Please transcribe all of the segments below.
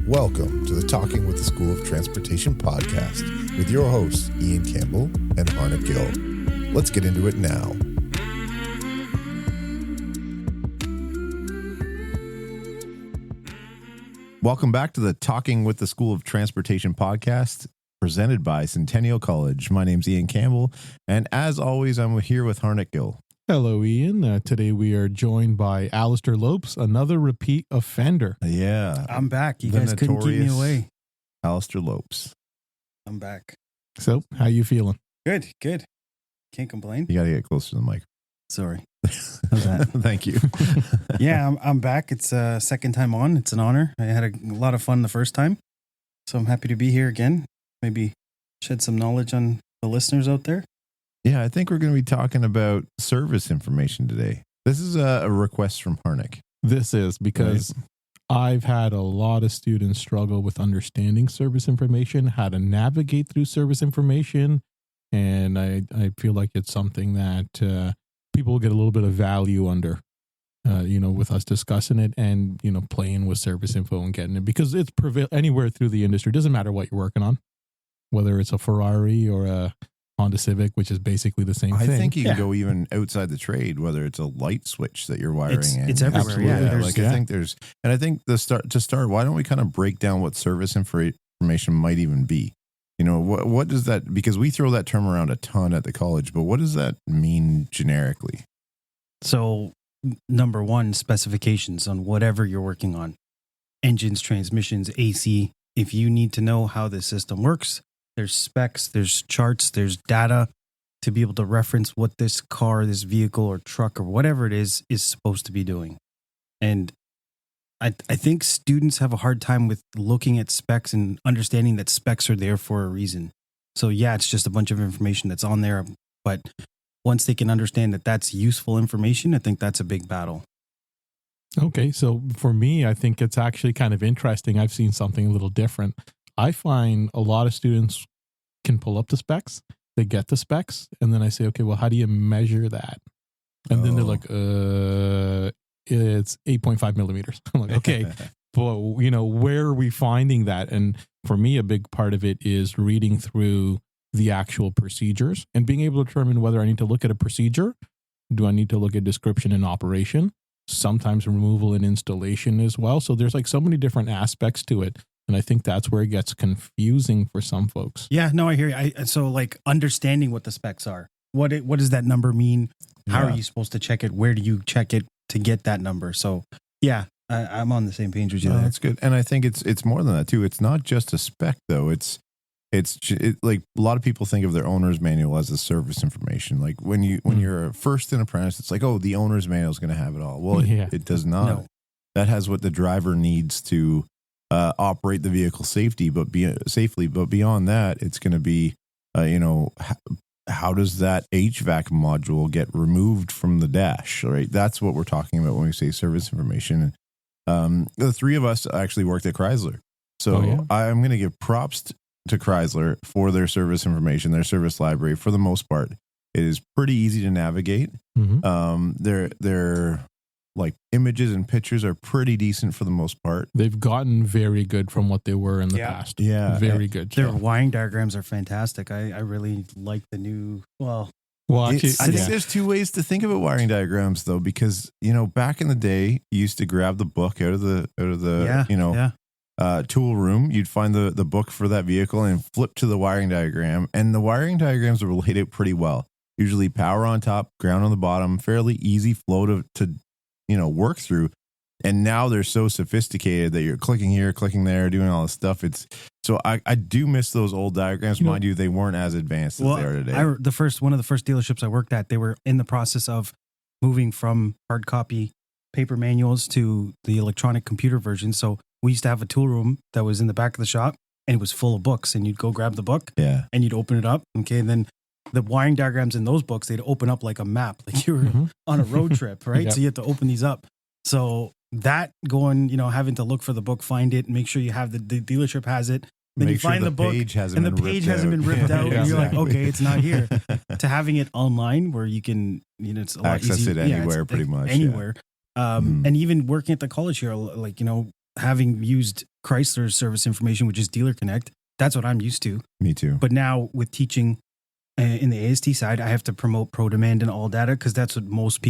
Welcome to the Talking with the School of Transportation podcast with your hosts, Ian Campbell and Harnek and Ian. Let's get into it now. Welcome back to the Talking with the School of Transportation podcast presented by Centennial College. My name's Ian Campbell, and as always, I'm here with Harnek and Ian. Hello, Ian. Today we are joined by Alister Lopes, another repeat offender. Yeah. I'm back. You guys couldn't keep me away. Alister Lopes. I'm back. So, how you feeling? Good. Can't complain. You got to get closer to the mic. Sorry. How's that? Thank you. Yeah, I'm back. It's second time on. It's an honor. I had a lot of fun the first time. So I'm happy to be here again. Maybe shed some knowledge on the listeners out there. Yeah, I think we're going to be talking about service information today. This is a request from Harnek. This is because I've had a lot of students struggle with understanding service information, how to navigate through service information. And I feel like it's something that people will get a little bit of value under, with us discussing it and, playing with service info and getting it. Because it's anywhere through the industry. It doesn't matter what you're working on, whether it's a Ferrari or a Honda Civic, which is basically the same thing. I think you can go even outside the trade, whether it's a light switch that you're wiring in. It's everywhere. Absolutely. Yeah. I think to start, why don't we kind of break down what service information might even be? What does that, because we throw that term around a ton at the college, but what does that mean generically? So, number one, specifications on whatever you're working on. Engines, transmissions, AC. If you need to know how the system works, there's specs, there's charts, there's data to be able to reference what this car, this vehicle or truck or whatever it is supposed to be doing. And I think students have a hard time with looking at specs and understanding that specs are there for a reason. So yeah, it's just a bunch of information that's on there. But once they can understand that that's useful information, I think that's a big battle. Okay, so for me, I think it's actually kind of interesting. I've seen something a little different. I find a lot of students can pull up the specs, they get the specs, and then I say, okay, well, how do you measure that? And then they're like, it's 8.5 millimeters. I'm like, okay, but where are we finding that? And for me, a big part of it is reading through the actual procedures and being able to determine whether I need to look at a procedure. Do I need to look at description and operation? Sometimes removal and installation as well. So there's like so many different aspects to it. And I think that's where it gets confusing for some folks. Yeah, no, I hear you. So like understanding what the specs are. What does that number mean? How are you supposed to check it? Where do you check it to get that number? So yeah, I'm on the same page with you. That's good. And I think it's more than that too. It's not just a spec though. It's like a lot of people think of their owner's manual as the service information. Like when you're first an apprentice, it's like, oh, the owner's manual is going to have it all. Well, it does not. No. That has what the driver needs to operate the vehicle safely. But beyond that, it's going to be, how does that HVAC module get removed from the dash? Right, that's what we're talking about when we say service information. The three of us actually worked at Chrysler, so I'm going to give props to Chrysler for their service information, their service library. For the most part, it is pretty easy to navigate. Mm-hmm. Their like images and pictures are pretty decent for the most part. They've gotten very good from what they were in the past. Yeah. Very good. Their wiring diagrams are fantastic. I really like the new, I think there's two ways to think about wiring diagrams though, because, back in the day, you used to grab the book out of the tool room. You'd find the book for that vehicle and flip to the wiring diagram. And the wiring diagrams were laid out pretty well. Usually power on top, ground on the bottom, fairly easy flow to work through. And now they're so sophisticated that you're clicking here, clicking there, doing all this stuff. So I do miss those old diagrams. Mind you, they weren't as advanced as they are today. One of the first dealerships I worked at, they were in the process of moving from hard copy paper manuals to the electronic computer version. So we used to have a tool room that was in the back of the shop and it was full of books, and you'd go grab the book and you'd open it up. Okay. And then the wiring diagrams in those books, they'd open up like a map, like you were on a road trip, right? Yep. So you had to open these up. So that going, having to look for the book, find it, make sure you have the dealership has it. Then you find the book and the page hasn't been ripped out. And you're like, okay, it's not here. To having it online where you can, it's a lot access easier. It anywhere, pretty much. Anywhere. And even working at the college here, like, having used Chrysler's service information, which is Dealer Connect, that's what I'm used to. Me too. But now with teaching in the AST side, I have to promote Pro Demand and All Data because that's what most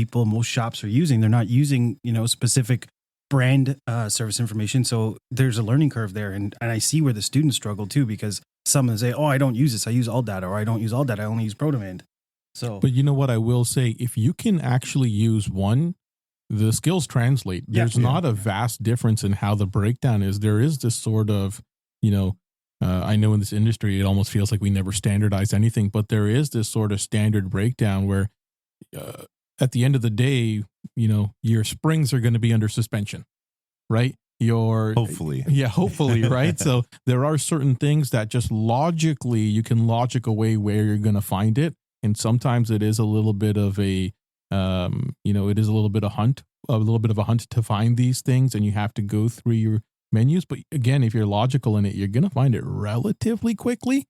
shops are using. They're not using, specific brand service information. So there's a learning curve there. And I see where the students struggle too, because some of them say, oh, I don't use this. I use All Data, or I don't use All Data. I only use Pro Demand. So, but you know what I will say, if you can actually use one, the skills translate. There's not a vast difference in how the breakdown is. There is this sort of, I know in this industry, it almost feels like we never standardize anything, but there is this sort of standard breakdown where at the end of the day, your springs are going to be under suspension, right? Hopefully, right? So there are certain things that just logically, you can logic away where you're going to find it. And sometimes it is a little bit of a, it is a little bit of a hunt to find these things, and you have to go through your menus. But again, if you're logical in it, you're going to find it relatively quickly.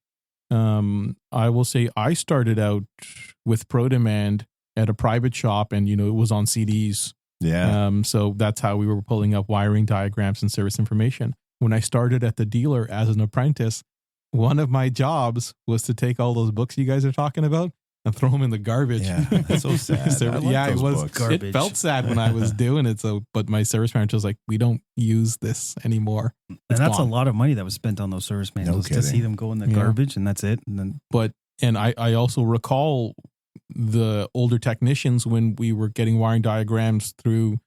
I will say I started out with Pro Demand at a private shop, and, it was on CDs. Yeah. So that's how we were pulling up wiring diagrams and service information. When I started at the dealer as an apprentice, one of my jobs was to take all those books you guys are talking about and throw them in the garbage. Yeah, that's so sad. It was garbage. It felt sad when I was doing it. So, but my service manager was like, "We don't use this anymore." And that's gone. A lot of money that was spent on those service manuals to see them go in the garbage, and that's it. And then, I also recall the older technicians when we were getting wiring diagrams through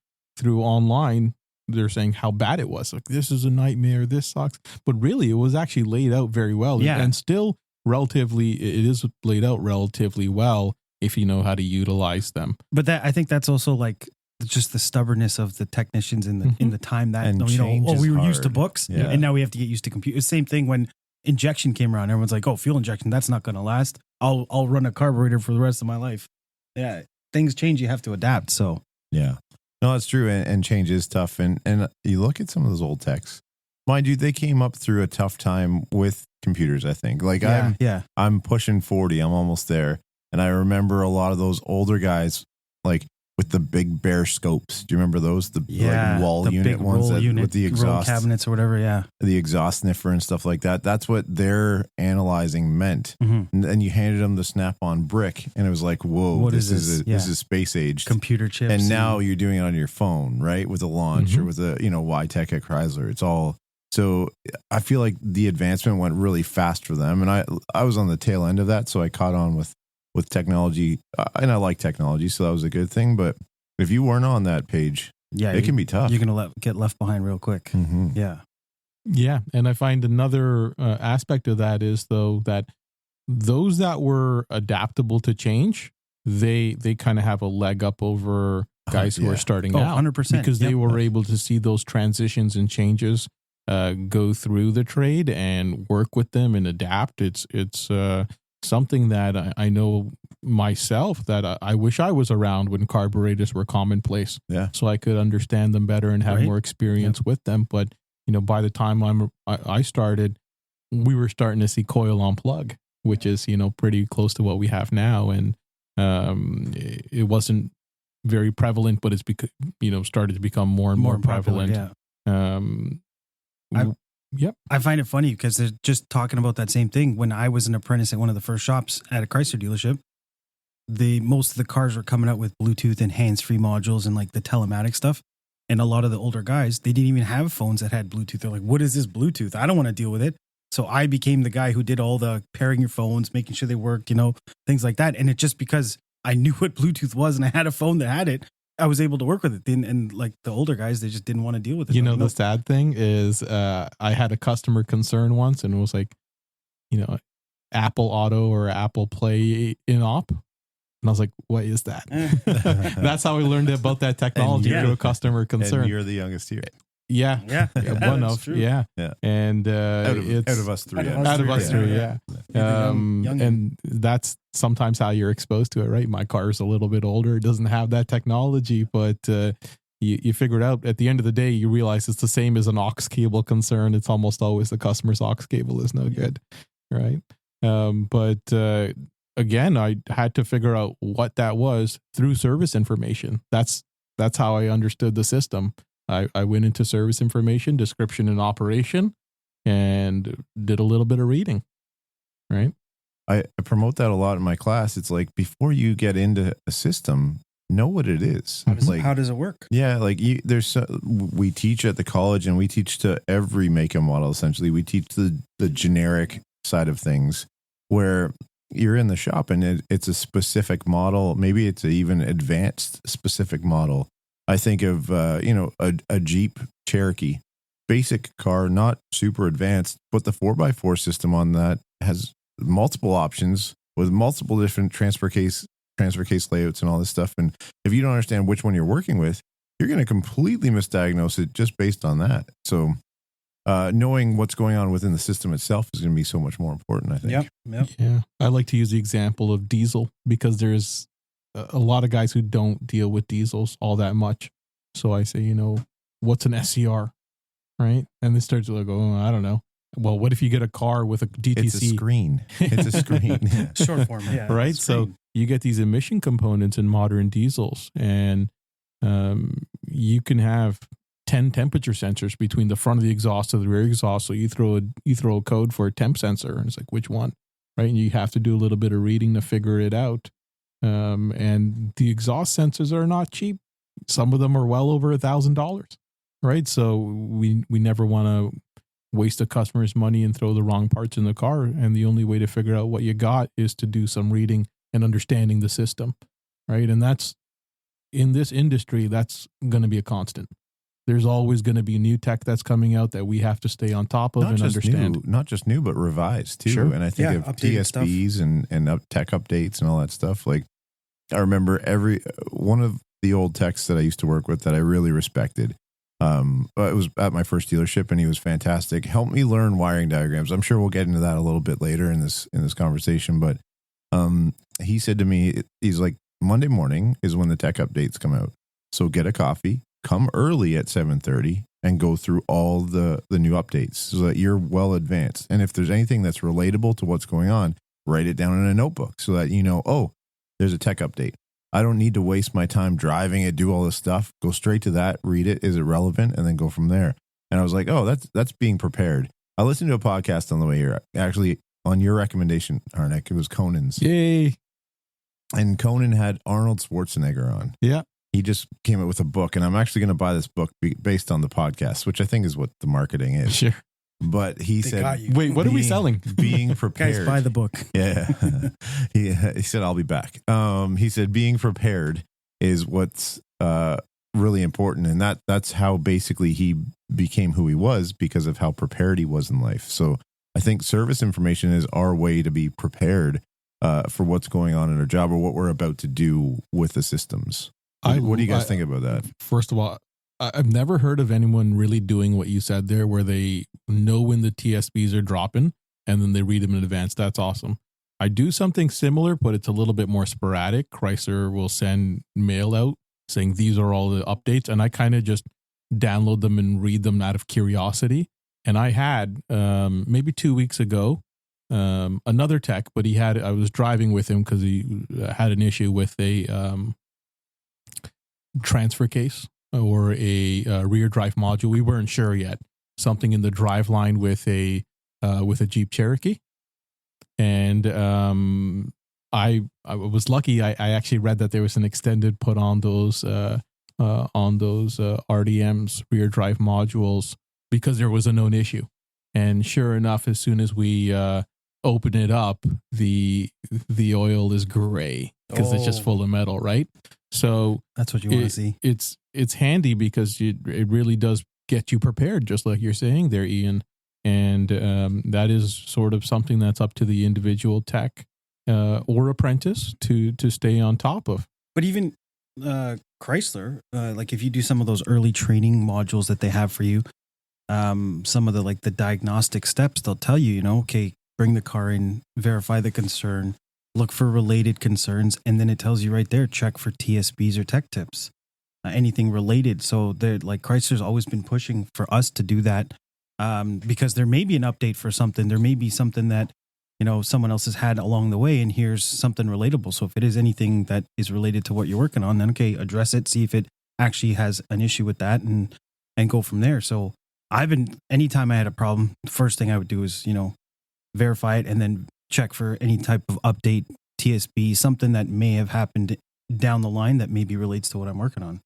online. They're saying how bad it was. Like, this is a nightmare. This sucks. But really, it was actually laid out very well. Yeah. And still relatively, it is laid out relatively well if you know how to utilize them. But I think that's also like just the stubbornness of the technicians in the time that, we were used to books and now we have to get used to computers. Same thing when injection came around. Everyone's like, oh, fuel injection, that's not going to last. I'll run a carburetor for the rest of my life. Yeah. Things change. You have to adapt. So, yeah. No, that's true. And change is tough. And you look at some of those old techs, mind you, they came up through a tough time with computers, I think. Like I'm pushing 40. I'm almost there. And I remember a lot of those older guys, like with the big bare scopes. Do you remember those? The like wall the unit ones with the exhaust cabinets or whatever. Yeah. The exhaust sniffer and stuff like that. That's what their analyzing meant. Mm-hmm. And you handed them the Snap-on brick and it was like, whoa, this is space age computer chips. And now you're doing it on your phone, right? With a launch or with a, Y-Tech at Chrysler. It's all. So I feel like the advancement went really fast for them. And I was on the tail end of that. So I caught on with technology, and I like technology, so that was a good thing. But if you weren't on that page, it can be tough. You're going to get left behind real quick. Mm-hmm. Yeah. And I find another aspect of that is, though, that those that were adaptable to change, they kind of have a leg up over guys who are starting out. 100%. Because they were able to see those transitions and changes go through the trade and work with them and adapt. It's something that I know myself that I wish I was around when carburetors were commonplace. Yeah. So I could understand them better and have more experience with them. But, by the time I started, we were starting to see coil on plug, which is, pretty close to what we have now. And it wasn't very prevalent, but it's started to become more and more prevalent. Yep. I find it funny because they're just talking about that same thing. When I was an apprentice at one of the first shops at a Chrysler dealership, most of the cars were coming out with Bluetooth and hands-free modules and like the telematic stuff. And a lot of the older guys, they didn't even have phones that had Bluetooth. They're like, what is this Bluetooth? I don't want to deal with it. So I became the guy who did all the pairing your phones, making sure they worked, things like that. And it just because I knew what Bluetooth was and I had a phone that had it, I was able to work with it. And like the older guys, they just didn't want to deal with it. The sad thing is I had a customer concern once, and it was like, Apple Auto or Apple Play in op. And I was like, what is that? That's how we learned about that technology through a customer concern. And you're the youngest here. Yeah. One of. True. Yeah. And out of us three. Out of us three, yeah. And that's sometimes how you're exposed to it, right? My car is a little bit older. It doesn't have that technology, but you figure it out. At the end of the day, you realize it's the same as an aux cable concern. It's almost always the customer's aux cable is no good, right? But again, I had to figure out what that was through service information. That's how I understood the system. I went into service information, description, and operation, and did a little bit of reading. Right. I promote that a lot in my class. It's like, before you get into a system, know what it is. How does it work? Yeah, like we teach at the college, and we teach to every make and model. Essentially, we teach the generic side of things, where you're in the shop and it's a specific model. Maybe it's an even advanced specific model. I think of a Jeep Cherokee, basic car, not super advanced, but the 4x4 system on that has multiple options with multiple different transfer case layouts and all this stuff. And if you don't understand which one you're working with, you're going to completely misdiagnose it just based on that. So knowing what's going on within the system itself is going to be so much more important, I think. Yep. Yeah. I like to use the example of diesel, because there's a lot of guys who don't deal with diesels all that much. So I say, what's an SCR? Right. And they start to like, oh, I don't know. Well, what if you get a car with a DTC? It's a screen. It's a screen. Short form. Yeah. Right. So you get these emission components in modern diesels, and you can have 10 temperature sensors between the front of the exhaust to the rear exhaust. So you throw a code for a temp sensor, and it's like, which one? Right. And you have to do a little bit of reading to figure it out. And the exhaust sensors are not cheap. Some of them are well over $1,000. Right. So we never want to waste a customer's money and throw the wrong parts in the car. And the only way to figure out what you got is to do some reading and understanding the system. Right. And that's, in this industry, that's going to be a constant. There's always going to be new tech that's coming out that we have to stay on top of and understand. Not just new, but revised too. Sure. And I think of TSBs and tech updates and all that stuff. Like, I remember one of the old techs that I used to work with that I really respected. It was at my first dealership, and he was fantastic. Helped me learn wiring diagrams. I'm sure we'll get into that a little bit later in this conversation. But he said to me, he's like, Monday morning is when the tech updates come out. So get a coffee, come early at 7:30, and go through all the new updates so that you're well advanced. And if there's anything that's relatable to what's going on, write it down in a notebook so that you know, oh, there's a tech update. I don't need to waste my time driving it, do all this stuff. Go straight to that, read it. Is it relevant? And then go from there. And I was like, oh, that's being prepared. I listened to a podcast on the way here, actually on your recommendation, Harnek. It was Conan's. Yay. And Conan had Arnold Schwarzenegger on. Yeah. He just came out with a book, and I'm actually going to buy this book based on the podcast, which I think is what the marketing is. Sure. But he said, wait, what are we selling? Being prepared. Guys, buy the book. Yeah. He said, I'll be back. He said, being prepared is what's really important. And that's how basically he became who he was, because of how prepared he was in life. So I think service information is our way to be prepared for what's going on in our job or what we're about to do with the systems. What do you guys think about that? First of all, I've never heard of anyone really doing what you said there, where they know when the TSBs are dropping and then they read them in advance. That's awesome. I do something similar, but it's a little bit more sporadic. Chrysler will send mail out saying these are all the updates, and I kind of just download them and read them out of curiosity. And I had maybe 2 weeks ago another tech, but I was driving with him because he had an issue with a transfer case or a rear drive module. We weren't sure yet. Something in the drive line with a Jeep Cherokee, and I was lucky. I actually read that there was an extended put on those RDMs, rear drive modules, because there was a known issue. And sure enough, as soon as we open it up, the oil is gray because it's just full of metal, right? So that's what you want to see. It's handy because it really does get you prepared, just like you're saying there, Ian. And that is sort of something that's up to the individual tech or apprentice to stay on top of. But even Chrysler, like if you do some of those early training modules that they have for you, some of the diagnostic steps, they'll tell you, okay, bring the car in, verify the concern, look for related concerns, and then it tells you right there, check for TSBs or tech tips, anything related. So Chrysler's always been pushing for us to do that, because there may be an update for something. There may be something that, someone else has had along the way, and here's something relatable. So if it is anything that is related to what you're working on, then okay, address it, see if it actually has an issue with that, and and go from there. So anytime I had a problem, the first thing I would do is, verify it and then check for any type of update, TSB, something that may have happened down the line that maybe relates to what I'm working on.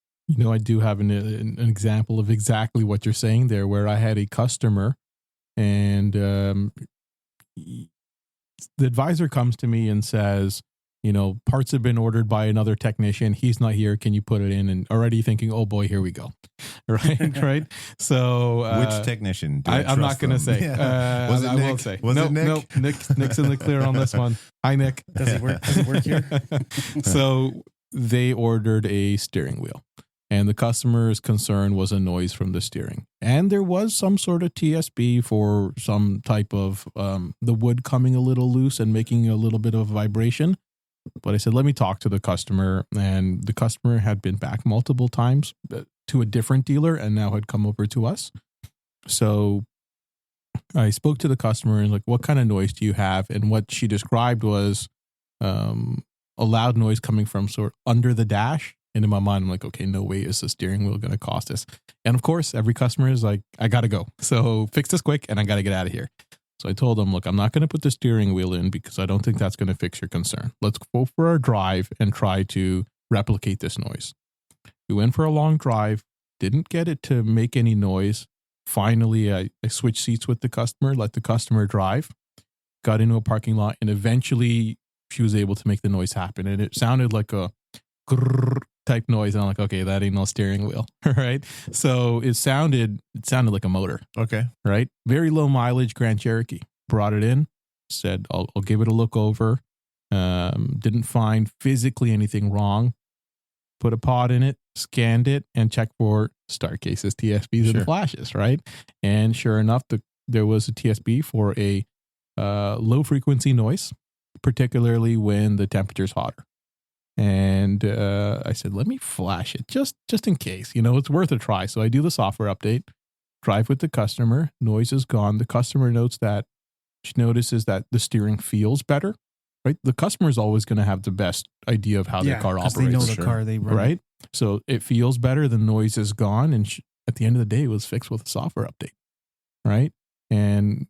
I do have an example of exactly what you're saying there, where I had a customer and the advisor comes to me and says, parts have been ordered by another technician. He's not here. Can you put it in? And already thinking, oh boy, here we go. Right. So, which technician? I'm not going to say. Yeah. Was it I Nick? won't say. Was it Nick? Nope. Nick's in the clear on this one. Hi, Nick. Does it work here? So they ordered a steering wheel. And the customer's concern was a noise from the steering. And there was some sort of TSB for some type of the wood coming a little loose and making a little bit of vibration. But I said, let me talk to the customer. And the customer had been back multiple times to a different dealer and now had come over to us. So I spoke to the customer and what kind of noise do you have? And what she described was a loud noise coming from sort of under the dash. And in my mind, I'm like, okay, no way is the steering wheel going to cost us. And of course, every customer is like, I got to go. So fix this quick and I got to get out of here. So I told them, look, I'm not going to put the steering wheel in because I don't think that's going to fix your concern. Let's go for our drive and try to replicate this noise. We went for a long drive, didn't get it to make any noise. Finally, I switched seats with the customer, let the customer drive, got into a parking lot, and eventually she was able to make the noise happen. And it sounded like a grrr type noise. And I'm like, okay, that ain't no steering wheel. Right. So it sounded like a motor. Okay. Right. Very low mileage Grand Cherokee. Brought it in, said, I'll give it a look over. Didn't find physically anything wrong. Put a pod in it, scanned it, and checked for start cases, TSBs, and flashes. Right. And sure enough, there was a TSB for a low frequency noise, particularly when the temperature's hotter. And I said, let me flash it just in case, it's worth a try. So I do the software update, drive with the customer, noise is gone. The customer notices that the steering feels better, right? The customer is always going to have the best idea of how their car operates. They know the car they run. Right. So it feels better. The noise is gone. And at the end of the day, it was fixed with a software update. Right. And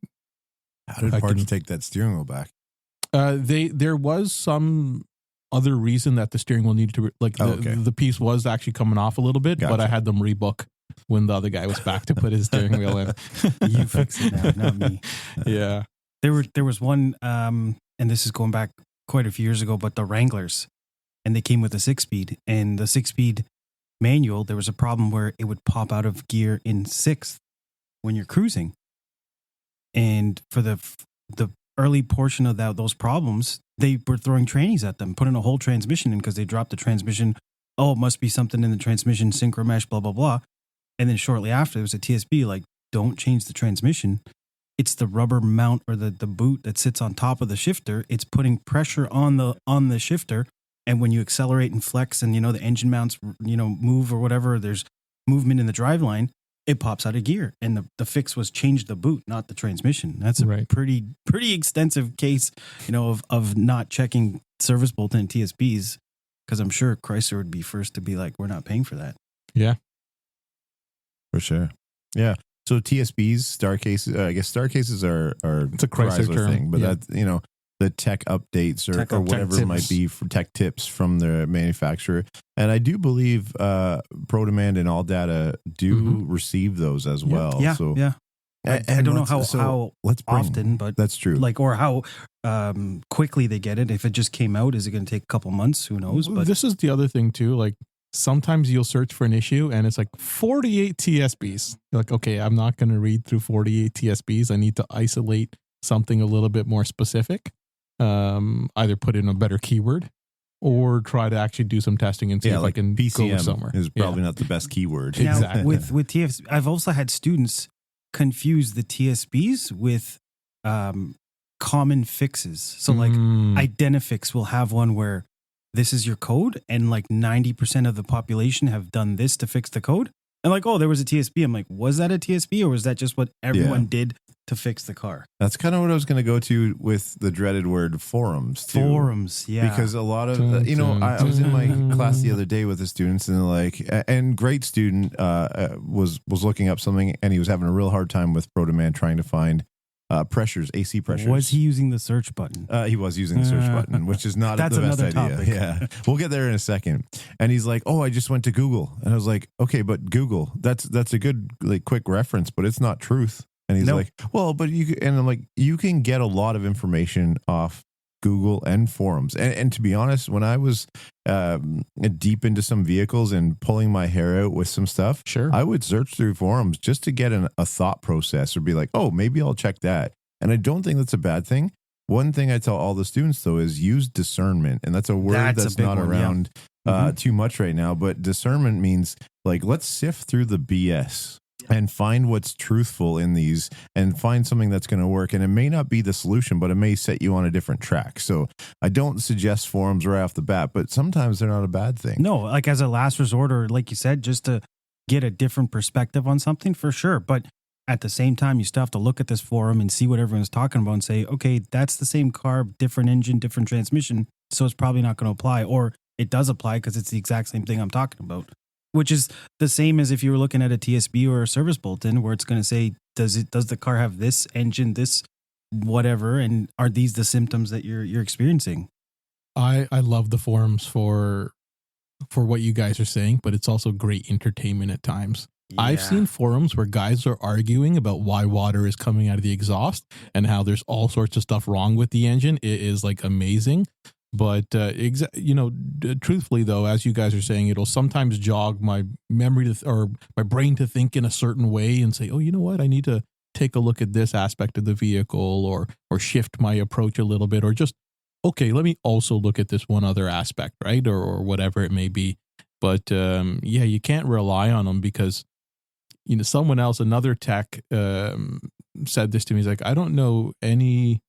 how did parts take that steering wheel back? There was some other reason that the steering wheel needed to the piece was actually coming off a little bit, but I had them rebook when the other guy was back to put his steering wheel in. You fix it now, not me. Yeah. There was one, and this is going back quite a few years ago, but the Wranglers, and they came with a 6-speed, and the 6-speed manual, there was a problem where it would pop out of gear in 6th when you're cruising. And for the early portion of those problems, they were throwing trainees at them, putting a whole transmission in because they dropped the transmission. Oh, it must be something in the transmission, synchro mesh, blah, blah, blah. And then shortly after, there was a TSB, don't change the transmission. It's the rubber mount or the boot that sits on top of the shifter. It's putting pressure on the shifter. And when you accelerate and flex and, the engine mounts, move or whatever, there's movement in the driveline, it pops out of gear. And the fix was change the boot, not the transmission. That's a pretty extensive case, of not checking service bolt and TSBs, because I'm sure Chrysler would be first to be like, we're not paying for that. Yeah. For sure. Yeah. So TSBs, star cases, I guess star cases are it's a Chrysler term thing, but that's, the tech updates or whatever it might be for tech tips from the manufacturer. And I do believe ProDemand and All Data do receive those as well. Yeah. So, yeah. I don't know how often, but that's true. Or how quickly they get it. If it just came out, is it going to take a couple months? Who knows? But this is the other thing too. Sometimes you'll search for an issue and it's 48 TSBs. You're like, okay, I'm not going to read through 48 TSBs. I need to isolate something a little bit more specific. Either put in a better keyword or try to actually do some testing and see if I can PCM go somewhere. Is probably not the best keyword. Now, exactly. With TSB, I've also had students confuse the TSBs with common fixes. So Identifix will have one where this is your code and 90% of the population have done this to fix the code. And oh, there was a TSB. I'm like, was that a TSB or was that just what everyone did to fix the car. That's kind of what I was going to go to with the dreaded word forums too. Forums, yeah. Because a lot of, I was in my class the other day with the students, and and great student was looking up something, and he was having a real hard time with ProDemand trying to find pressures, AC pressures. Was he using the search button? He was using the search button, which is not That's the best another idea. topic. Yeah, we'll get there in a second. And he's like, "Oh, I just went to Google," and I was like, "Okay, but Google, that's a good quick reference, but it's not truth." And he's like, "Well, but you," and I'm like, "You can get a lot of information off Google and forums." And to be honest, when I was deep into some vehicles and pulling my hair out with some stuff, Sure. I would search through forums just to get a thought process, or be like, "Oh, maybe I'll check that." And I don't think that's a bad thing. One thing I tell all the students, though, is use discernment. And that's a word that's not around too much right now. But discernment means, let's sift through the BS and find what's truthful in these, and find something that's going to work. And it may not be the solution, but it may set you on a different track. So I don't suggest forums right off the bat, but sometimes they're not a bad thing. No, as a last resort, or like you said, just to get a different perspective on something, for sure. But at the same time, you still have to look at this forum and see what everyone's talking about and say, okay, that's the same car, different engine, different transmission. So it's probably not going to apply, or it does apply because it's the exact same thing I'm talking about, which is the same as if you were looking at a TSB or a service bulletin, where it's going to say, does the car have this engine, this whatever, and are these the symptoms that you're experiencing? I love the forums for what you guys are saying, but it's also great entertainment at times. Yeah. I've seen forums where guys are arguing about why water is coming out of the exhaust and how there's all sorts of stuff wrong with the engine. It is amazing. But, truthfully, though, as you guys are saying, it'll sometimes jog my memory or my brain to think in a certain way and say, oh, you know what? I need to take a look at this aspect of the vehicle, or shift my approach a little bit, or just, okay, let me also look at this one other aspect, right? Or whatever it may be. But, you can't rely on them, because someone else, another tech, said this to me. He's like, I don't know any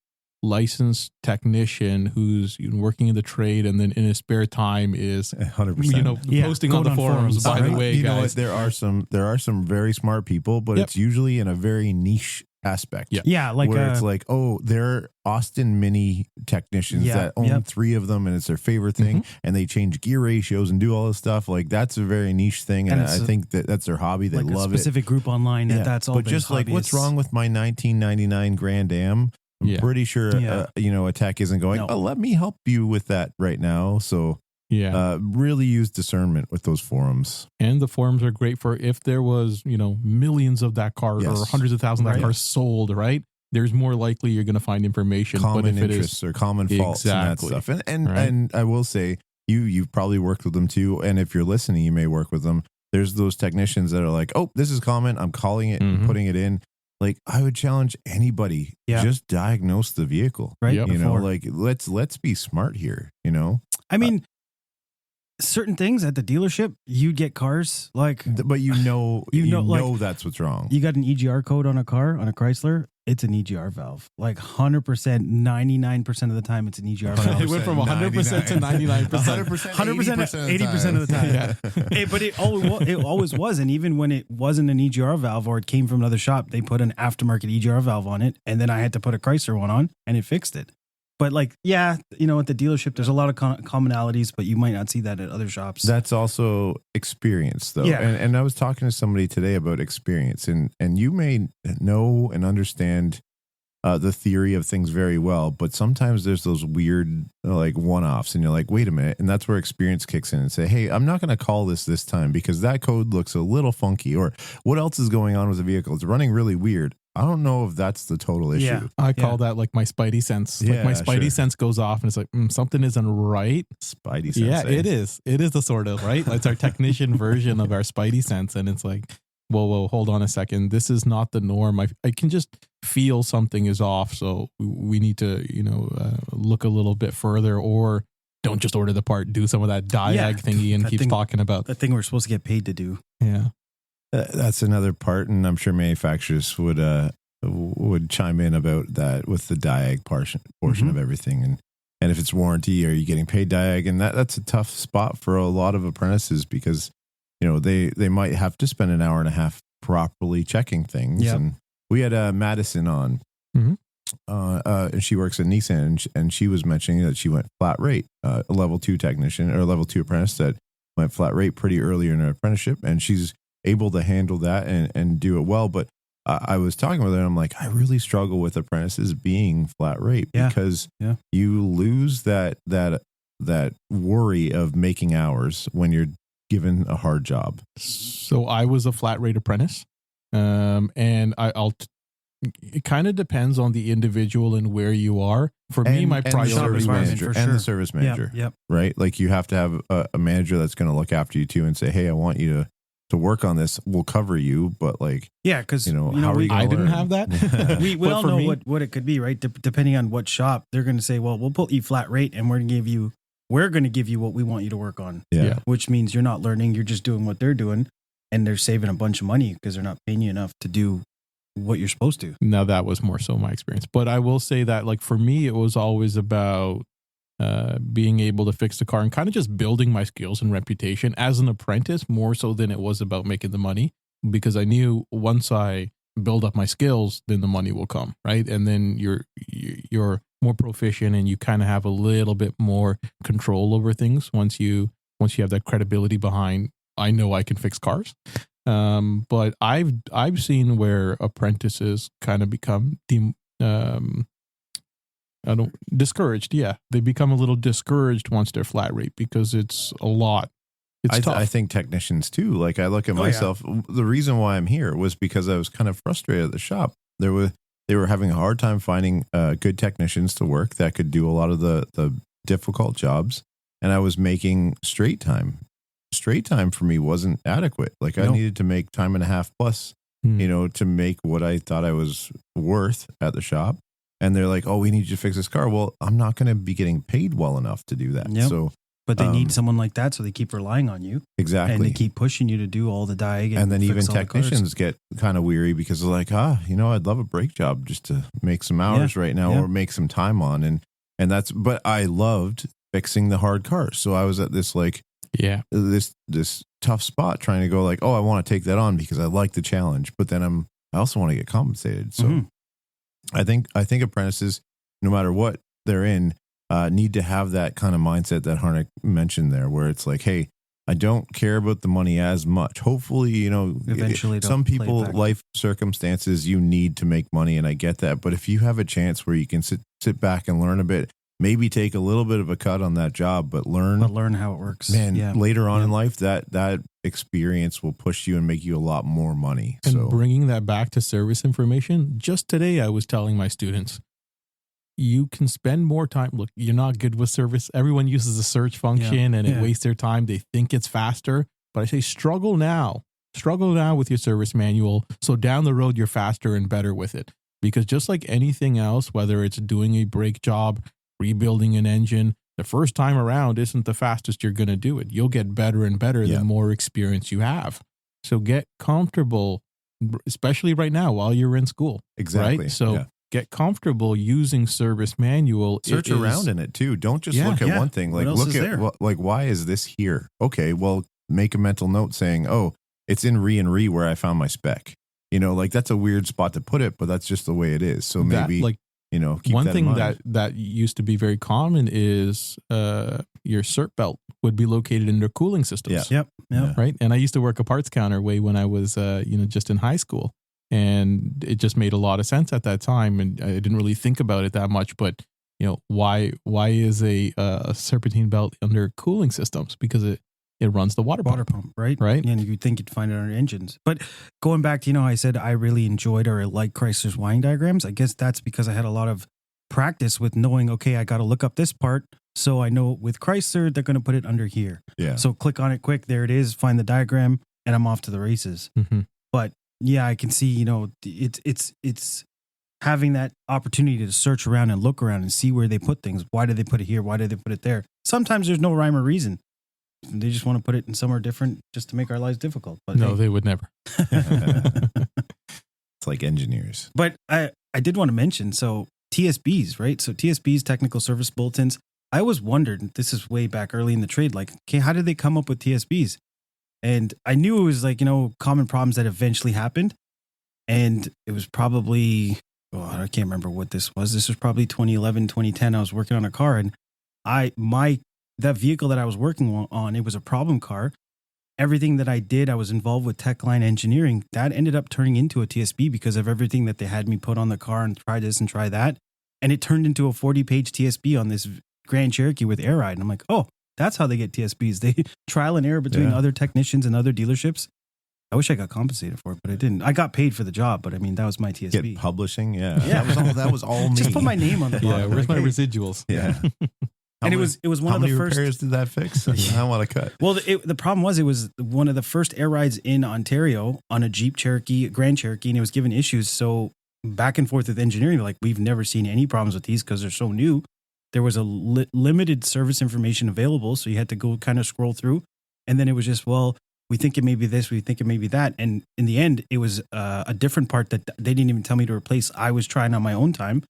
licensed technician who's working in the trade and then in his spare time is 100% posting on the forums. By the way, you guys, know what? There are some very smart people, but it's usually in a very niche aspect. Where it's like, oh, they're Austin Mini technicians that own 3 of them, and it's their favorite thing, and they change gear ratios and do all this stuff. That's a very niche thing, and I think that's their hobby. They love it. A specific group online that's all. But just what's wrong with my 1999 Grand Am? I'm pretty sure a tech isn't going, oh, let me help you with that right now. So really use discernment with those forums. And the forums are great for if there was, millions of that car or hundreds of thousands of that cars sold, right? There's more likely you're going to find information. Common interests or common faults and that stuff. And I will say, you've probably worked with them too. And if you're listening, you may work with them. There's those technicians that are like, oh, this is common, I'm calling it and putting it in. I would challenge anybody, just diagnose the vehicle, right? Let's be smart here, I mean, certain things at the dealership, you get cars but you know that's what's wrong. You got an EGR code on a car, on a Chrysler, it's an EGR valve. 100%, 99% of the time, it's an EGR valve. It went from 100% to 99%. 100%, 80% of the time. But it always was. And even when it wasn't an EGR valve, or it came from another shop, they put an aftermarket EGR valve on it. And then I had to put a Chrysler one on, and it fixed it. But at the dealership, there's a lot of commonalities, but you might not see that at other shops. That's also experience, though. Yeah. And I was talking to somebody today about experience, and you may know and understand the theory of things very well, but sometimes there's those weird one-offs, and you're like, wait a minute, and that's where experience kicks in and say, hey, I'm not going to call this time because that code looks a little funky, or what else is going on with the vehicle? It's running really weird. I don't know if that's the total issue. Yeah. I call that my spidey sense. My spidey sense goes off and it's like, something isn't right. Spidey sense. Yeah, it is. It is a sort of, right? It's our technician version of our spidey sense. And it's like, whoa, hold on a second. This is not the norm. I can just feel something is off. So we need to, look a little bit further, or don't just order the part, do some of that diag thing Ian keeps talking about. The thing we're supposed to get paid to do. Yeah. That's another part, and I'm sure manufacturers would chime in about that with the diag portion of everything, and if it's warranty, are you getting paid diag? And that's a tough spot for a lot of apprentices, because they might have to spend an hour and a half properly checking things, and we had Madison on, Mhm. and she works at Nissan, and she was mentioning that she went flat rate, a level 2 technician or level 2 apprentice that went flat rate pretty early in her apprenticeship, and she's able to handle that and do it well. But I was talking with her, and I'm like, I really struggle with apprentices being flat rate because you lose that worry of making hours when you're given a hard job. So I was a flat rate apprentice, and it kind of depends on the individual and where you are. For me, my priority the service manager, right? Like you have to have a manager that's going to look after you too and say, hey, I want you to work on this. We'll cover you, but like, because how are you I gonna didn't learn? have that. we all know what it could be, right? Depending on what shop, they're going to say, well, we'll put you flat rate, and we're going to give you what we want you to work on. Yeah. Which means you're not learning, you're just doing what they're doing, and they're saving a bunch of money because they're not paying you enough to do what you're supposed to. Now that was more so my experience, but I will say that like for me, it was always about being able to fix the car and kind of just building my skills and reputation as an apprentice more so than it was about making the money, because I knew once I build up my skills, then the money will come, right? And then you're more proficient and you kind of have a little bit more control over things once you have that credibility behind, I know I can fix cars. But I've seen where apprentices kind of become discouraged. Yeah, they become a little discouraged once they're flat rate because it's a lot. It's tough. I think technicians too. Like I look at myself. The reason why I'm here was because I was kind of frustrated at the shop. They were having a hard time finding good technicians to work that could do a lot of the difficult jobs, and I was making straight time. Straight time for me wasn't adequate. Like I needed to make time and a half plus, to make what I thought I was worth at the shop. And they're like, oh, we need you to fix this car. Well, I'm not going to be getting paid well enough to do that. Yep. So, but they need someone like that. So they keep relying on you. Exactly. And they keep pushing you to do all the diag. And then even technicians get kind of weary because they're like, I'd love a brake job just to make some hours right now or make some time on. And but I loved fixing the hard cars. So I was at this this tough spot trying to go like, oh, I want to take that on because I like the challenge, but then I also want to get compensated. So I think apprentices, no matter what they're in, need to have that kind of mindset that Harnek mentioned there, where it's like, hey, I don't care about the money as much. Hopefully, eventually some people, life circumstances, you need to make money, and I get that. But if you have a chance where you can sit back and learn a bit, maybe take a little bit of a cut on that job, but learn how it works. Man, later on in life, that experience will push you and make you a lot more money. And bringing that back to service information, just today I was telling my students, you can spend more time. Look, you're not good with service. Everyone uses the search function and it wastes their time. They think it's faster, but I say struggle now with your service manual. So down the road, you're faster and better with it, because just like anything else, whether it's doing a brake job, rebuilding an engine, the first time around isn't the fastest you're going to do it. You'll get better and better the more experience you have. So get comfortable, especially right now while you're in school. Exactly. Right? So get comfortable using service manual. Search around in it too. Don't just look at one thing. Like look at why is this here? Okay, well, make a mental note saying, oh, it's in re and re where I found my spec. Like that's a weird spot to put it, but that's just the way it is. So maybe keep one that thing in mind. that used to be very common is your cert belt would be located in their cooling systems. Yep. Right. And I used to work a parts counter way when I was just in high school, and it just made a lot of sense at that time, and I didn't really think about it that much. But why is a serpentine belt under cooling systems? Because it runs the water pump, right? And you'd think you'd find it on engines. But going back to, I said I really enjoyed or I like Chrysler's wiring diagrams. I guess that's because I had a lot of practice with knowing, okay, I got to look up this part. So I know with Chrysler, they're going to put it under here. Yeah. So click on it quick. There it is. Find the diagram and I'm off to the races. Mm-hmm. But yeah, I can see, it's having that opportunity to search around and look around and see where they put things. Why did they put it here? Why did they put it there? Sometimes there's no rhyme or reason. They just want to put it in somewhere different just to make our lives difficult. But no, they would never. It's like engineers. But I did want to mention, so TSBs, right? So TSBs, technical service bulletins. I always wondered, this is way back early in the trade, like, okay, how did they come up with TSBs? And I knew it was like, common problems that eventually happened. And it was probably, I can't remember what this was. This was probably 2011, 2010. I was working on a car, and that vehicle that I was working on, it was a problem car. Everything that I did, I was involved with tech line engineering. That ended up turning into a TSB because of everything that they had me put on the car and try this and try that. And it turned into a 40-page TSB on this Grand Cherokee with air ride. And I'm like, oh, that's how they get TSBs. They trial and error between other technicians and other dealerships. I wish I got compensated for it, but I didn't. I got paid for the job, but I mean, that was my TSB. Get publishing, That was all me. Just put my name on the bottom. Yeah, where's my residuals? Yeah. And it was one of the first. How many repairs did that fix? I want to cut. Well, the problem was it was one of the first air rides in Ontario on a Jeep Cherokee, Grand Cherokee, and it was given issues. So back and forth with engineering, like, we've never seen any problems with these because they're so new. There was a limited service information available, so you had to go kind of scroll through, and then it was just, well, we think it may be this, we think it may be that, and in the end, it was a different part that they didn't even tell me to replace. I was trying on my own time.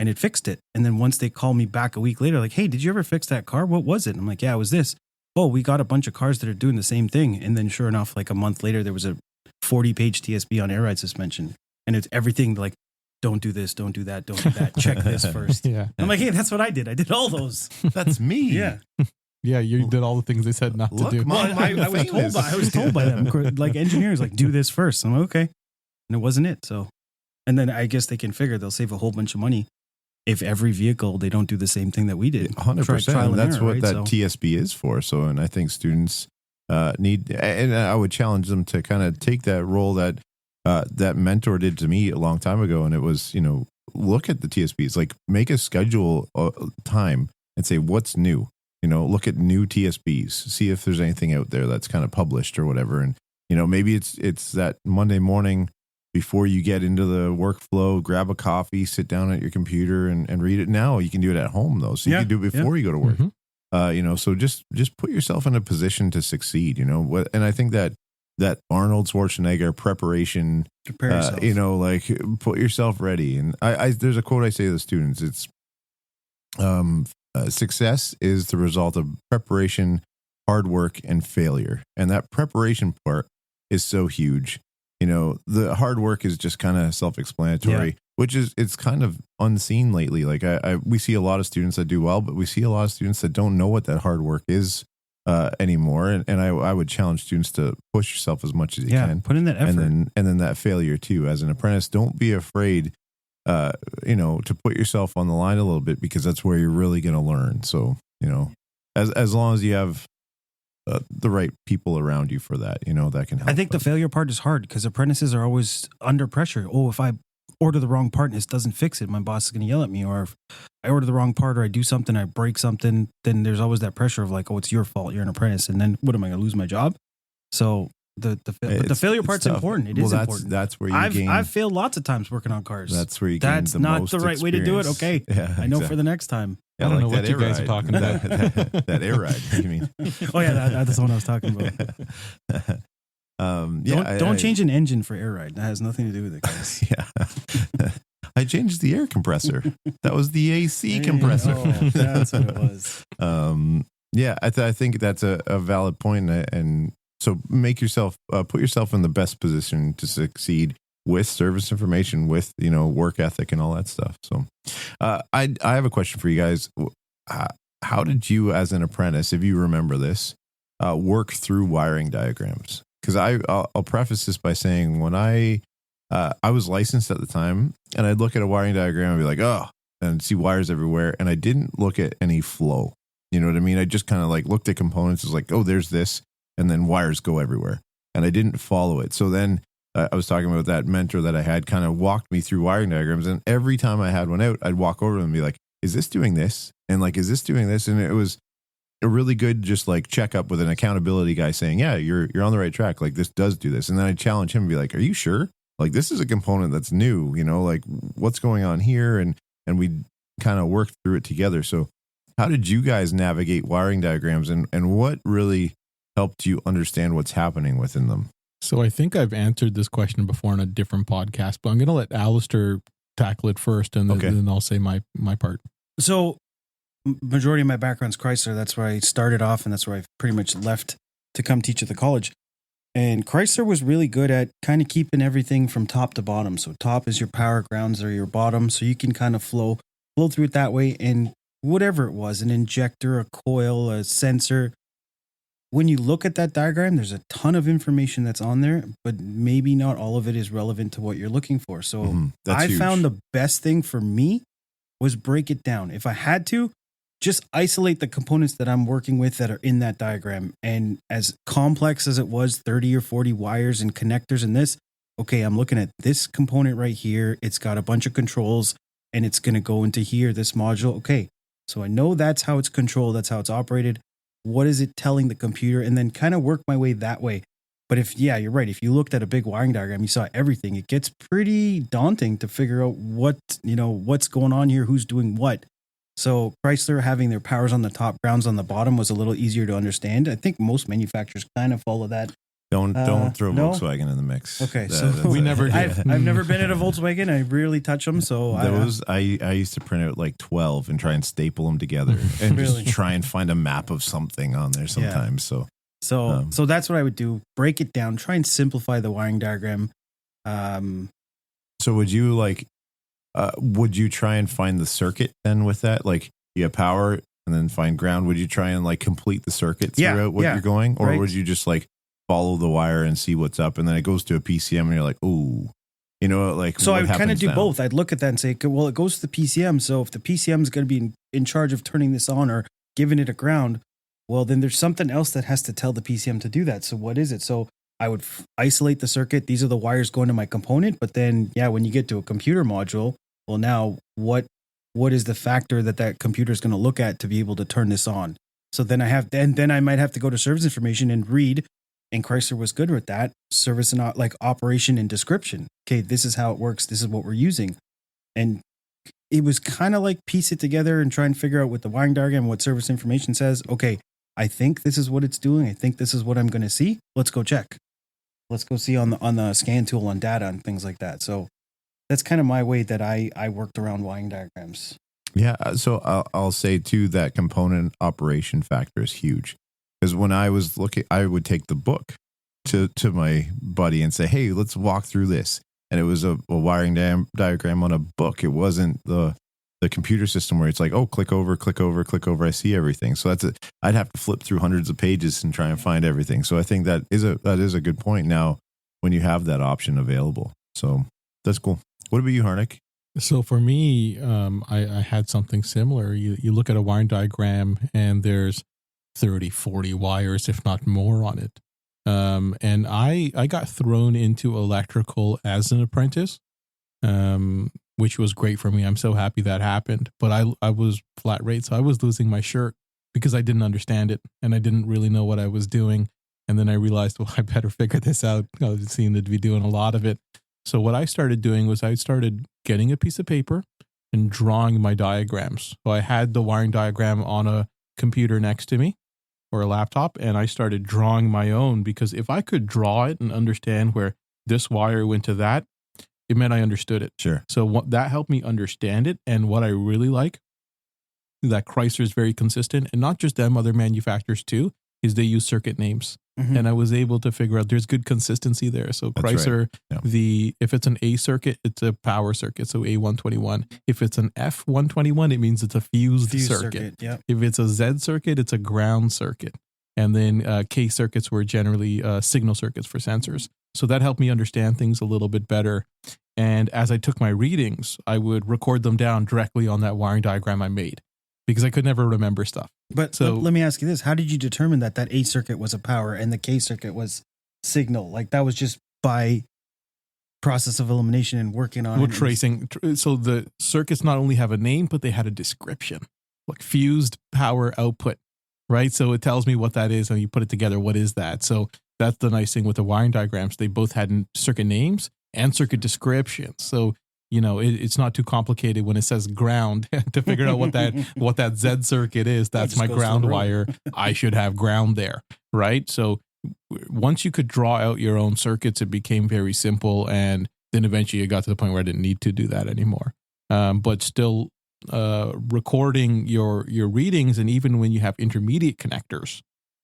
And it fixed it. And then once they called me back a week later, like, hey, did you ever fix that car? What was it? And I'm like, yeah, it was this. Oh, we got a bunch of cars that are doing the same thing. And then sure enough, like a month later, there was a 40-page TSB on air ride suspension. And it's everything like, don't do this, don't do that, don't do that. Check this first. Yeah. I'm like, hey, that's what I did. I did all those. That's me. Yeah. Yeah, you did all the things they said not to do. Mom, Well, I was told by them, like engineers, like, do this first. I'm like, okay. And it wasn't it. So, and then I guess they can figure they'll save a whole bunch of money if every vehicle, they don't do the same thing that we did. 100%. That's what that TSB is for. So, and I think students need, and I would challenge them to kind of take that role that that mentor did to me a long time ago. And it was, look at the TSBs, like make a schedule time and say, what's new? Look at new TSBs, see if there's anything out there that's kind of published or whatever. And, maybe it's that Monday morning before you get into the workflow, grab a coffee, sit down at your computer and read it. Now you can do it at home though. So you can do it before you go to work. Mm-hmm. So just put yourself in a position to succeed, and I think that Arnold Schwarzenegger preparation, prepare yourself. Like put yourself ready. And I there's a quote I say to the students. It's, success is the result of preparation, hard work, and failure. And that preparation part is so huge. The hard work is just kind of self-explanatory, which is, it's kind of unseen lately. Like we see a lot of students that do well, but we see a lot of students that don't know what that hard work is anymore. And I would challenge students to push yourself as much as you can. Put in that effort. And then that failure too. As an apprentice, don't be afraid, to put yourself on the line a little bit, because that's where you're really going to learn. So, as long as you have the right people around you for that, that can help. I think the failure part is hard because apprentices are always under pressure. Oh, if I order the wrong part and it doesn't fix it, my boss is going to yell at me. Or if I order the wrong part or I do something, I break something, then there's always that pressure of like, oh, it's your fault. You're an apprentice. And then what, am I going to lose my job? So the failure part's tough. important. It is important. That's where I've failed lots of times working on cars. That's where you gain That's the not most the right way to do it. Okay. Yeah, I know for the next time. I don't know what you guys are talking about. that air ride. You mean? Oh yeah, that's the one I was talking about. Don't change an engine for air ride. That has nothing to do with it, guys. Yeah. I changed the air compressor. That was the AC compressor. Oh, that's what it was. I think that's a valid point, and so make yourself put yourself in the best position to succeed with service information, with work ethic and all that stuff. So I have a question for you guys. How did you, as an apprentice, if you remember this, work through wiring diagrams? Because I'll preface this by saying, when I was licensed at the time, and I'd look at a wiring diagram and be like, oh, and see wires everywhere, and I didn't look at any flow. You know what I mean? I just kind of like looked at components, was like, oh, there's this, and then wires go everywhere, and I didn't follow it. So then I was talking about that mentor that I had kind of walked me through wiring diagrams, and every time I had one out, I'd walk over to them and be like, is this doing this? And like, is this doing this? And it was a really good just like check up with an accountability guy saying, yeah, you're on the right track. Like, this does do this. And then I'd challenge him and be like, are you sure? Like, this is a component that's new, like what's going on here? And we kind of worked through it together. So how did you guys navigate wiring diagrams, and what really helped you understand what's happening within them? So I think I've answered this question before on a different podcast, but I'm going to let Alister tackle it first, and then I'll say my part. So majority of my background's Chrysler. That's where I started off, and that's where I pretty much left to come teach at the college. And Chrysler was really good at kind of keeping everything from top to bottom. So top is your power, grounds are your bottom. So you can kind of flow through it that way. And whatever it was, an injector, a coil, a sensor, when you look at that diagram, there's a ton of information that's on there, but maybe not all of it is relevant to what you're looking for. So I found the best thing for me was break it down. If I had to, just isolate the components that I'm working with that are in that diagram. And as complex as it was, 30 or 40 wires and connectors in this, okay, I'm looking at this component right here. It's got a bunch of controls and it's going to go into here, this module. Okay, so I know that's how it's controlled. That's how it's operated. What is it telling the computer? And then kind of work my way that way. But you're right. If you looked at a big wiring diagram, you saw everything. It gets pretty daunting to figure out what's going on here, who's doing what. So Chrysler having their powers on the top, grounds on the bottom was a little easier to understand. I think most manufacturers kind of follow that. Don't throw Volkswagen in the mix. Okay, so we never. I've never been at a Volkswagen. I rarely touch them. So I used to print out like 12 and try and staple them together and Really? just try and find a map of something on there sometimes. Yeah. So that's what I would do. Break it down. Try and simplify the wiring diagram. So would you try and find the circuit then with that? Like you have power and then find ground. Would you try and like complete the circuit throughout what you're going? Or would you just like follow the wire and see what's up? And then it goes to a PCM and you're like, ooh, so I would kind of do both. I'd look at that and say, well, it goes to the PCM. So if the PCM is going to be in charge of turning this on or giving it a ground, well, then there's something else that has to tell the PCM to do that. So what is it? So I would isolate the circuit. These are the wires going to my component. But then, when you get to a computer module, well, now what is the factor that computer is going to look at to be able to turn this on? So then then I might have to go to service information and read. And Chrysler was good with that. Service and like operation and description. Okay, this is how it works. This is what we're using. And it was kind of like piece it together and try and figure out what the wiring diagram, what service information says. Okay, I think this is what it's doing. I think this is what I'm going to see. Let's go check. Let's go see on the scan tool on data and things like that. So that's kind of my way that I worked around wiring diagrams. Yeah. So I'll say too, that component operation factor is huge. Because when I was looking, I would take the book to my buddy and say, hey, let's walk through this. And it was a wiring diagram on a book. It wasn't the computer system where it's like, oh, click over. I see everything. So I'd have to flip through hundreds of pages and try and find everything. So I think that is a good point now when you have that option available. So that's cool. What about you, Harnek? So for me, I had something similar. You look at a wiring diagram and there's 30, 40 wires, if not more on it. And I got thrown into electrical as an apprentice, which was great for me. I'm so happy that happened. But I was flat rate, so I was losing my shirt because I didn't understand it and I didn't really know what I was doing. And then I realized, well, I better figure this out. I seemed to be doing a lot of it. So what I started doing was I started getting a piece of paper and drawing my diagrams. So I had the wiring diagram on a computer next to me or a laptop, and I started drawing my own, because if I could draw it and understand where this wire went to that, it meant I understood it. Sure. So that helped me understand it. And what I really like, that Chrysler is very consistent, and not just them, other manufacturers too, is they use circuit names. Mm-hmm. And I was able to figure out there's good consistency there. So That's Chrysler, right. Yeah. If it's an A circuit, it's a power circuit. So A121. If it's an F121, it means it's a fused circuit. Yep. If it's a Z circuit, it's a ground circuit. And then K circuits were generally signal circuits for sensors. So that helped me understand things a little bit better. And as I took my readings, I would record them down directly on that wiring diagram I made, because I could never remember stuff. But let me ask you this. How did you determine that A circuit was a power and the K circuit was signal? Like that was just by process of elimination and working on it? Tracing. So the circuits not only have a name, but they had a description, like fused power output, right? So it tells me what that is, and you put it together. What is that? So that's the nice thing with the wiring diagrams. They both had circuit names and circuit descriptions. So it's not too complicated when it says ground to figure out what that Z circuit is. That's my ground wire. I should have ground there, right? So once you could draw out your own circuits, it became very simple. And then eventually it got to the point where I didn't need to do that anymore. But still recording your readings, and even when you have intermediate connectors,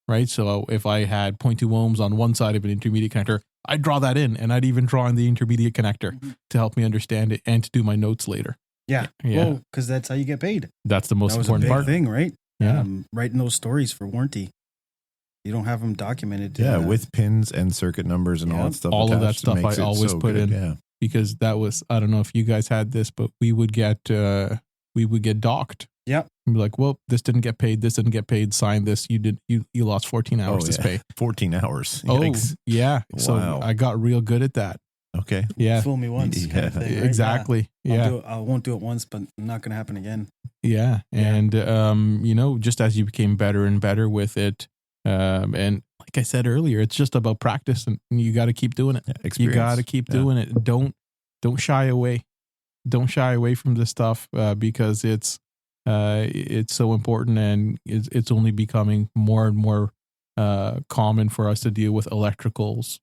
right? So if I had 0.2 ohms on one side of an intermediate connector, I'd draw that in, and I'd even draw in the intermediate connector to help me understand it and to do my notes later. Yeah. Well, because that's how you get paid. That's the most That was important a big part. thing, right? Yeah. Writing those stories for warranty. You don't have them documented. Yeah, with pins and circuit numbers and all that stuff. All of that attached stuff makes I it always so put good. in. Yeah. Because that was, I don't know if you guys had this, but we would get docked. Yep. And be like, well, this didn't get paid. This didn't get paid. Sign this. You lost 14 hours to pay. 14 hours. Oh, Yikes. yeah. So Wow. I got real good at that. Okay. Yeah. Fool me once. Kind of thing, right? Exactly. Yeah. I won't do it once, but not going to happen again. Yeah. And, just as you became better and better with it, and like I said earlier, it's just about practice, and you got to keep doing it. You got to keep doing it. Don't shy away. Don't shy away from this stuff because it's so important, and it's only becoming more and more common for us to deal with electricals,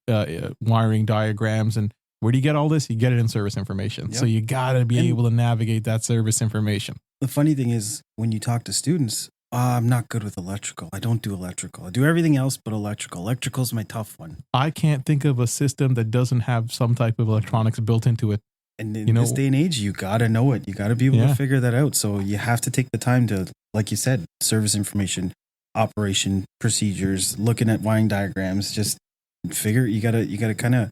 wiring diagrams, and where do you get all this? You get it in service information. Yep. So you got to be able to navigate that service information. The funny thing is, when you talk to students, I'm not good with electrical. I don't do electrical. I do everything else but electrical. Electrical's my tough one. I can't think of a system that doesn't have some type of electronics built into it. And in this day and age, you got to know it. You got to be able to figure that out. So you have to take the time to, like you said, service information, operation procedures, looking at wiring diagrams, just figure, you got to kind of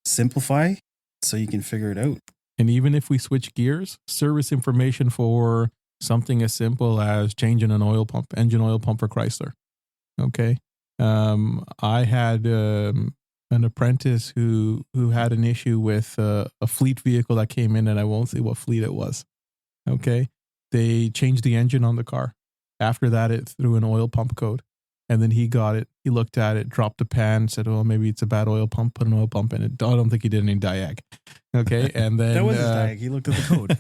simplify so you can figure it out. And even if we switch gears, service information for something as simple as changing an engine oil pump for Chrysler. Okay. I had an apprentice who had an issue with a fleet vehicle that came in, and I won't say what fleet it was. Okay. They changed the engine on the car. After that, it threw an oil pump code. And then he got it. He looked at it, dropped the pan, said, "Oh, maybe it's a bad oil pump. Put an oil pump in it." I don't think he did any diag. Okay, and then that was his diag. He looked at the code.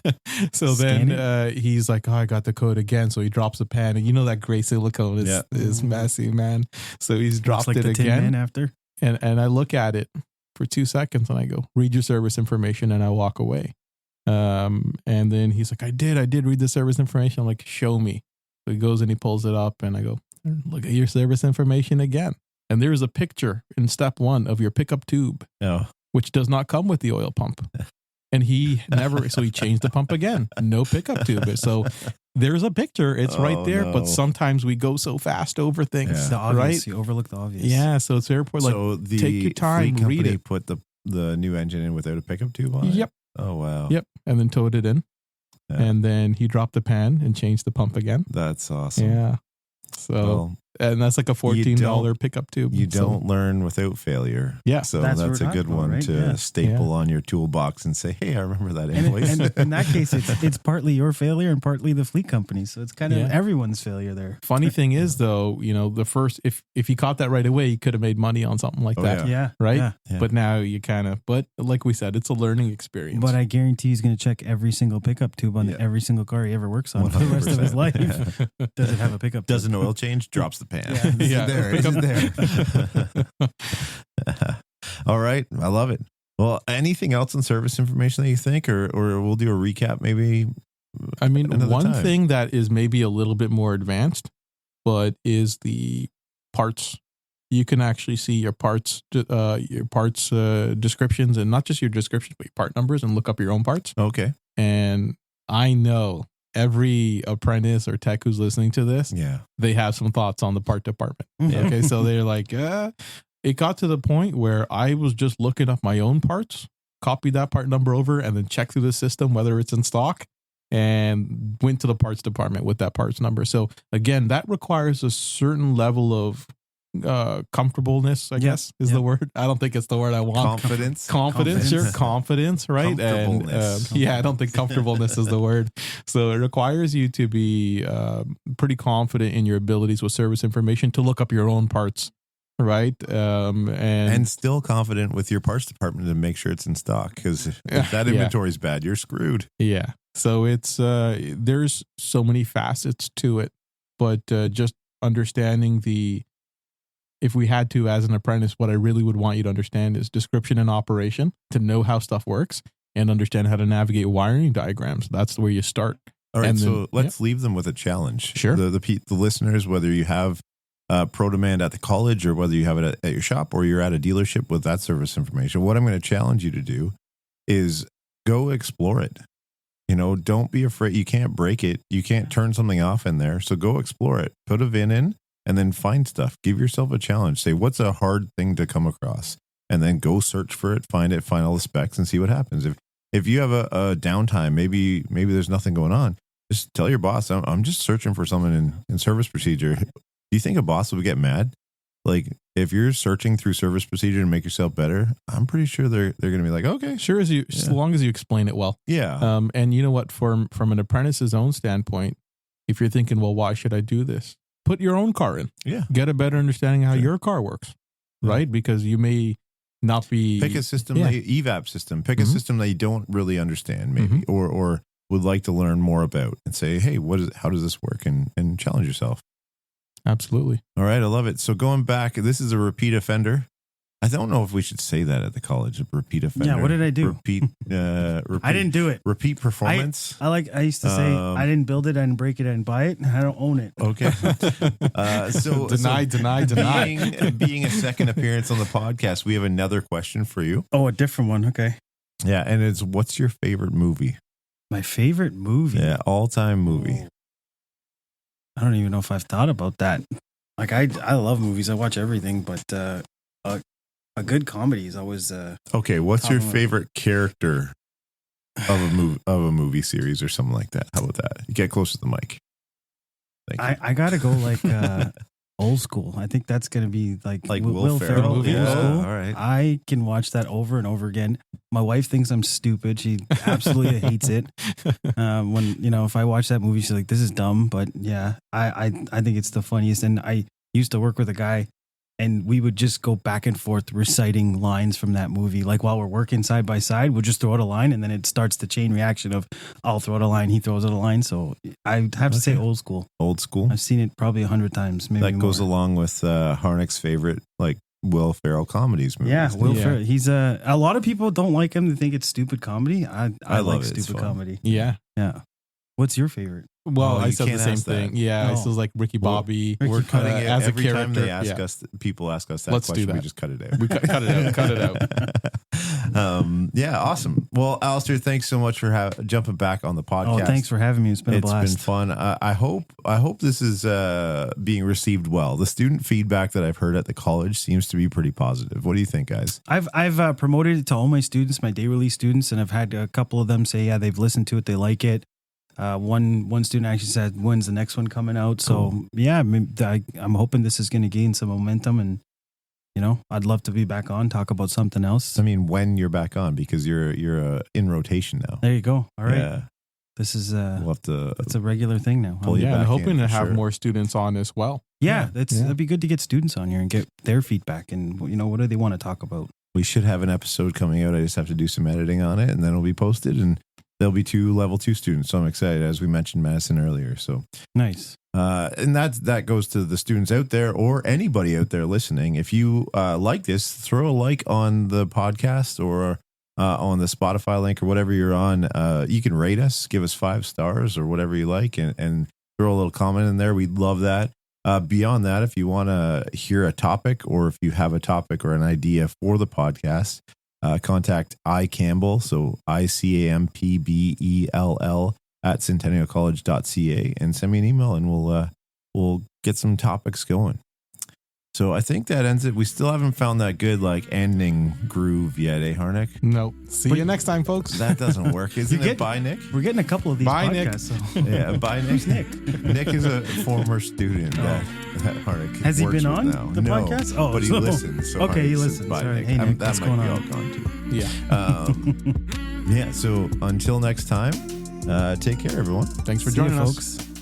So then he's like, "Oh, I got the code again." So he drops the pan, and you know that gray silicone is messy, man. So he's dropped like it the again. Tin Man after, and I look at it for 2 seconds, and I go, "Read your service information," and I walk away. And then he's like, "I did read the service information." I'm like, "Show me." So he goes and he pulls it up, and I go, "Look at your service information again." And there's a picture in step 1 of your pickup tube, which does not come with the oil pump. And he changed the pump again. No pickup tube. So there's a picture. It's right there. No. But sometimes we go so fast over things, right? You overlook the obvious. Yeah. So it's very important. So like, take your time, read it. Put the new engine in without a pickup tube on it? Yep. Oh, wow. Yep. And then towed it in. Yeah. And then he dropped the pan and changed the pump again. That's awesome. Yeah. So, and that's like a $14 pickup tube. You don't learn without failure. Yeah. So that's a good one to staple on your toolbox and say, "Hey, I remember that invoice." And in that case, it's partly your failure and partly the fleet company. So it's kind of everyone's failure there. Funny thing is, though, the first, if he caught that right away, he could have made money on something like that. Yeah. Right? Yeah. But now you but like we said, it's a learning experience. But I guarantee he's going to check every single pickup tube on every single car he ever works on 100%. For the rest of his life. Does it have a pickup tube? Does an oil change? Drops the pan. There. All right. I love it. Well, anything else in service information that you think, or we'll do a recap maybe? I mean, one thing that is maybe a little bit more advanced, but is the parts. You can actually see your parts descriptions, and not just your descriptions, but your part numbers, and look up your own parts. Okay. And I know every apprentice or tech who's listening to this, they have some thoughts on the part department. Okay, so they're like, it got to the point where I was just looking up my own parts, copied that part number over, and then check through the system whether it's in stock, and went to the parts department with that parts number. So again, that requires a certain level of comfortableness, I guess is the word. I don't think it's the word I want. Confidence, your confidence, right? And I don't think comfortableness is the word. So it requires you to be pretty confident in your abilities with service information to look up your own parts, right? And still confident with your parts department to make sure it's in stock, because if that inventory is bad, you're screwed. Yeah. So it's there's so many facets to it, but just understanding if we had to, as an apprentice, what I really would want you to understand is description and operation, to know how stuff works and understand how to navigate wiring diagrams. That's where you start. All right, so let's leave them with a challenge. Sure. The listeners, whether you have Pro Demand at the college, or whether you have it at your shop or you're at a dealership with that service information, what I'm going to challenge you to do is go explore it. Don't be afraid. You can't break it. You can't turn something off in there. So go explore it. Put a VIN in and then find stuff. Give yourself a challenge. Say, what's a hard thing to come across? And then go search for it, find all the specs, and see what happens. If you have a downtime, maybe there's nothing going on, just tell your boss, I'm just searching for something in service procedure. Do you think a boss would get mad? Like, if you're searching through service procedure to make yourself better, I'm pretty sure they're going to be like, okay, sure, as long as you explain it well. Yeah. And you know what? From an apprentice's own standpoint, if you're thinking, well, why should I do this? Put your own car in. Yeah. Get a better understanding of how your car works, right? Because you may not be... Pick a system, EVAP system. Pick a system that you don't really understand, maybe, or would like to learn more about, and say, hey, how does this work? And challenge yourself. Absolutely. All right. I love it. So going back, this is a repeat offender. I don't know if we should say that at the college, a repeat offender. Yeah, what did I do? Repeat I didn't do it. Repeat performance. I used to say, I didn't build it, I didn't break it, I didn't buy it, and I don't own it. Okay. So Deny. Being a second appearance on the podcast, we have another question for you. Oh, a different one. Okay. Yeah. And it's, what's your favorite movie? My favorite movie? Yeah. All-time movie. I don't even know if I've thought about that. Like, I love movies. I watch everything, but a good comedy is always okay. What's your favorite character of a movie series or something like that? How about that? Get close to the mic. I gotta go like old school. I think that's gonna be like Will Ferrell. Movie. Old school. All right. I can watch that over and over again. My wife thinks I'm stupid. She absolutely hates it. When if I watch that movie, she's like, "This is dumb." But yeah, I think it's the funniest. And I used to work with a guy, and we would just go back and forth reciting lines from that movie. Like, while we're working side by side, we'll just throw out a line, and then it starts the chain reaction of I'll throw out a line, he throws out a line. So I have to say old school. Old school. I've seen it probably 100 times. Maybe that goes more. along with Harnick's favorite, like, Will Ferrell comedies movies. Yeah, Will Ferrell. He's a lot of people don't like him. They think it's stupid comedy. I like stupid comedy. Yeah. Yeah. What's your favorite? Well, I said the same thing. Yeah, I still like Ricky Bobby. We're cutting it as every a character. Time they ask us, people ask us that Let's question. do that. We just cut it out. We cut it out. Yeah, awesome. Well, Alister, thanks so much for jumping back on the podcast. Oh, thanks for having me. It's been a blast. It's been fun. I hope this is being received well. The student feedback that I've heard at the college seems to be pretty positive. What do you think, guys? I've promoted it to all my students, my day release students, and I've had a couple of them say, yeah, they've listened to it, they like it. One student actually said, when's the next one coming out? So cool. Yeah, I'm hoping this is going to gain some momentum, and I'd love to be back on, talk about something else. I mean, when you're back on, because you're in rotation now. There you go. All right. Yeah. This is it's a regular thing now. I'm hoping to have more students on as well. Yeah, that'd be good to get students on here and get their feedback, and what do they want to talk about? We should have an episode coming out. I just have to do some editing on it, and then it'll be posted, and there'll be 2 level 2 students. So I'm excited, as we mentioned Madison earlier. So nice. And that goes to the students out there, or anybody out there listening. If you like this, throw a like on the podcast, or on the Spotify link, or whatever you're on. You can rate us, give us 5 stars or whatever you like, and throw a little comment in there. We'd love that. Beyond that, if you want to hear a topic, or if you have a topic or an idea for the podcast, contact iCampbell, so ICAMPBELL at centennialcollege.ca, and send me an email, and we'll get some topics going. So I think that ends it. We still haven't found that good ending groove yet, Harnek? No. See you next time, folks. That doesn't work. Isn't it? Bye, Nick? We're getting a couple of these podcasts. Nick. So. Yeah, bye, Nick. Who's Nick? Nick is a former student that Harnek has he been on now. the podcast? Oh, but he listens. So okay, he listens. Bye, Sorry. Nick. Hey, Nick, that what's might going be on? all gone too. Yeah. Yeah, so until next time, take care, everyone. Thanks for joining us, folks.